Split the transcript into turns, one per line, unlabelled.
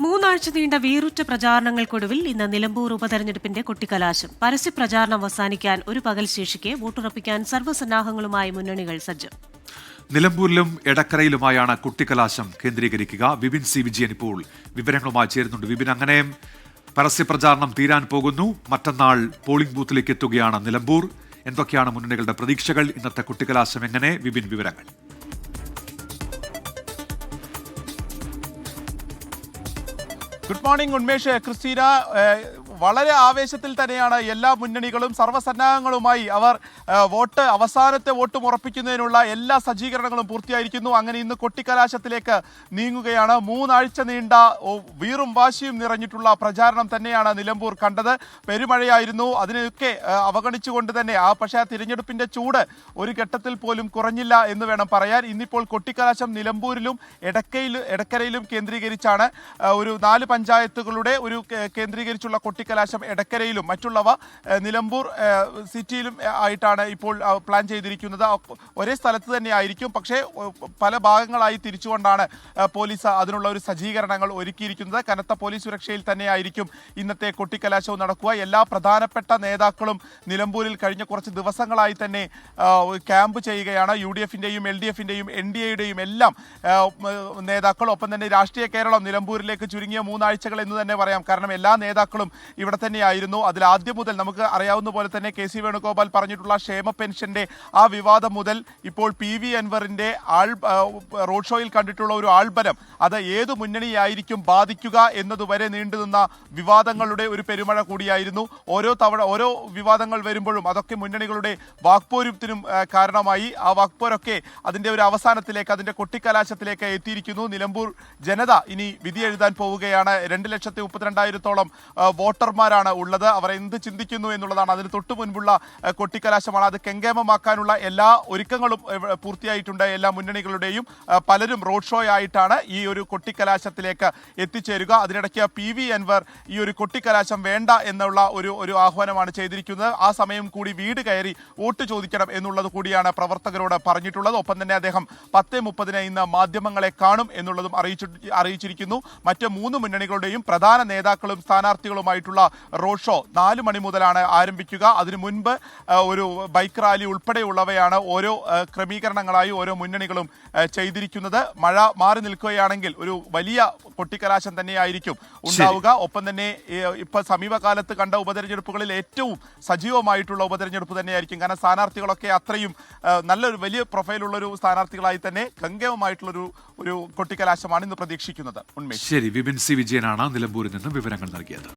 മൂന്നാഴ്ച നീണ്ട വീറുറ്റ പ്രചാരണങ്ങൾക്കൊടുവിൽ ഇന്ന് നിലമ്പൂർ ഉപതെരഞ്ഞെടുപ്പിന്റെ കൊട്ടിക്കലാശം. പരസ്യപ്രചാരണം അവസാനിക്കാൻ ഒരു പകൽ ശേഷിക്കെ വോട്ടുറപ്പിക്കാൻ സർവ്വസന്നാഹങ്ങളുമായി മുന്നണികൾ സജ്ജം.
നിലമ്പൂരിലും എടക്കരയിലുമായാണ് കുട്ടിക്കലാശം കേന്ദ്രീകരിക്കുക. വിപിൻ സി വിജയൻ ഇപ്പോൾ വിവരങ്ങളുമായി ചേരുന്നുണ്ട്. വിപിൻ, അങ്ങനെ പരസ്യപ്രചാരണം തീരാൻ പോകുന്നു. മറ്റന്നാൾ പോളിംഗ് ബൂത്തിലേക്ക് എത്തുകയാണ് നിലമ്പൂർ. എന്തൊക്കെയാണ് മുന്നണികളുടെ പ്രതീക്ഷകൾ? ഇന്നത്തെ കുട്ടിക്കലാശം എങ്ങനെ? വിപിൻ, വിവരങ്ങൾ.
Good morning Unmesh, Christina. വളരെ ആവേശത്തിൽ തന്നെയാണ് എല്ലാ മുന്നണികളും സർവ്വസന്നാഹങ്ങളുമായി അവർ അവസാനത്തെ വോട്ടും ഉറപ്പിക്കുന്നതിനുള്ള എല്ലാ സജ്ജീകരണങ്ങളും പൂർത്തിയായിരിക്കുന്നു. അങ്ങനെ ഇന്ന് കൊട്ടിക്കലാശത്തിലേക്ക് നീങ്ങുകയാണ്. മൂന്നാഴ്ച നീണ്ട വീറും വാശിയും നിറഞ്ഞിട്ടുള്ള പ്രചാരണം തന്നെയാണ് നിലമ്പൂർ കണ്ടത്. പെരുമഴയായിരുന്നു. അതിനെയൊക്കെ അവഗണിച്ചുകൊണ്ട് തന്നെ പക്ഷേ ആ തിരഞ്ഞെടുപ്പിന്റെ ചൂട് ഒരു ഘട്ടത്തിൽ പോലും കുറഞ്ഞില്ല എന്ന് വേണം പറയാൻ. ഇന്നിപ്പോൾ കൊട്ടിക്കലാശം നിലമ്പൂരിലും എടക്കരയിലും കേന്ദ്രീകരിച്ചാണ്. ഒരു 4 പഞ്ചായത്തുകളുടെ ഒരു കേന്ദ്രീകരിച്ചുള്ള കൊട്ടിക്കലാശം എടക്കരയിലും മറ്റുള്ളവ നിലമ്പൂർ സിറ്റിയിലും ആയിട്ടാണ് ഇപ്പോൾ പ്ലാൻ ചെയ്തിരിക്കുന്നത്. ഒരേ സ്ഥലത്ത് തന്നെ ആയിരിക്കും, പക്ഷേ പല ഭാഗങ്ങളായി തിരിച്ചുകൊണ്ടാണ് പോലീസ് അതിനുള്ള ഒരു സജ്ജീകരണങ്ങൾ ഒരുക്കിയിരിക്കുന്നത്. കനത്ത പോലീസ് സുരക്ഷയിൽ തന്നെയായിരിക്കും ഇന്നത്തെ കൊട്ടിക്കലാശവും നടക്കുക. എല്ലാ പ്രധാനപ്പെട്ട നേതാക്കളും നിലമ്പൂരിൽ കഴിഞ്ഞ കുറച്ച് ദിവസങ്ങളായി തന്നെ ക്യാമ്പ് ചെയ്യുകയാണ്. UDF-ന്റെയും LDF-ന്റെയും NDA-യുടെയും എല്ലാം നേതാക്കൾ, ഒപ്പം തന്നെ രാഷ്ട്രീയ കേരളം നിലമ്പൂരിലേക്ക് ചുരുങ്ങിയ 3 ആഴ്ചകൾ എന്ന് തന്നെ പറയാം. കാരണം എല്ലാ നേതാക്കളും ഇവിടെ തന്നെയായിരുന്നു. അതിൽ ആദ്യം മുതൽ നമുക്ക് അറിയാവുന്ന പോലെ തന്നെ KC വേണുഗോപാൽ പറഞ്ഞിട്ടുള്ള ക്ഷേമ പെൻഷന്റെ ആ വിവാദം മുതൽ ഇപ്പോൾ PV അൻവറിന്റെ റോഡ് ഷോയിൽ കണ്ടിട്ടുള്ള ഒരു ആൾബലം, അത് ഏത് മുന്നണിയായിരിക്കും ബാധിക്കുക എന്നതുവരെ നീണ്ടുനിന്ന വിവാദങ്ങളുടെ ഒരു പെരുമഴ കൂടിയായിരുന്നു. ഓരോ വിവാദങ്ങൾ വരുമ്പോഴും അതൊക്കെ മുന്നണികളുടെ വാക്പോരത്തിനും കാരണമായി. ആ വാക്പോരൊക്കെ അതിന്റെ ഒരു അവസാനത്തിലേക്ക്, അതിന്റെ കൊട്ടിക്കലാശത്തിലേക്ക് എത്തിയിരിക്കുന്നു. നിലമ്പൂർ ജനത ഇനി വിധി എഴുതാൻ പോവുകയാണ്. 2,32,000-ഓളം വോട്ടർമാരാണ് ഉള്ളത്. അവർ എന്ത് ചിന്തിക്കുന്നു എന്നുള്ളതാണ്. അതിന് തൊട്ടു മുൻപുള്ള കൊട്ടിക്കലാശമാണ്. അത് കെങ്കേമമാക്കാനുള്ള എല്ലാ ഒരുക്കങ്ങളും പൂർത്തിയായിട്ടുണ്ട് എല്ലാ മുന്നണികളുടെയും. പലരും റോഡ് ഷോ ആയിട്ടാണ് ഈ ഒരു കൊട്ടിക്കലാശത്തിലേക്ക് എത്തിച്ചേരുക. അതിനിടയ്ക്ക് PV അൻവർ ഈ ഒരു കൊട്ടിക്കലാശം വേണ്ട എന്നുള്ള ഒരു ആഹ്വാനമാണ് ചെയ്തിരിക്കുന്നത്. ആ സമയം കൂടി വീട് കയറി വോട്ട് ചോദിക്കണം എന്നുള്ളത് കൂടിയാണ് പ്രവർത്തകരോട് പറഞ്ഞിട്ടുള്ളത്. ഒപ്പം തന്നെ അദ്ദേഹം 10:30 ഇന്ന് മാധ്യമങ്ങളെ കാണും എന്നുള്ളതും അറിയിച്ചിരിക്കുന്നു. മറ്റ് 3 മുന്നണികളുടെയും പ്രധാന നേതാക്കളും സ്ഥാനാർത്ഥികളുമായിട്ടുള്ള റോഡ് ഷോ 4 മണി മുതലാണ് ആരംഭിക്കുക. അതിനു മുൻപ് ഒരു ബൈക്ക് റാലി ഉൾപ്പെടെയുള്ളവയാണ് ഓരോ ക്രമീകരണങ്ങളായി ഓരോ മുന്നണികളും ചെയ്തിരിക്കുന്നത്. മഴ മാറി നിൽക്കുകയാണെങ്കിൽ ഒരു വലിയ കൊട്ടിക്കലാശം തന്നെയായിരിക്കും ഉണ്ടാവുക. ഒപ്പം തന്നെ ഇപ്പൊ സമീപകാലത്ത് കണ്ട ഉപതെരഞ്ഞെടുപ്പുകളിൽ ഏറ്റവും സജീവമായിട്ടുള്ള ഉപതെരഞ്ഞെടുപ്പ് തന്നെയായിരിക്കും. കാരണം സ്ഥാനാർത്ഥികളൊക്കെ അത്രയും നല്ലൊരു വലിയ പ്രൊഫൈലുള്ളൊരു സ്ഥാനാർത്ഥികളായി തന്നെ ഗംഭീരമായിട്ടുള്ളൊരു കൊട്ടിക്കലാശമാണ് ഇന്ന് പ്രതീക്ഷിക്കുന്നത്.
ശരി, വിപിൻ സി വിജയനാണ് നിലമ്പൂരിൽ നിന്ന് വിവരങ്ങൾ നൽകിയത്.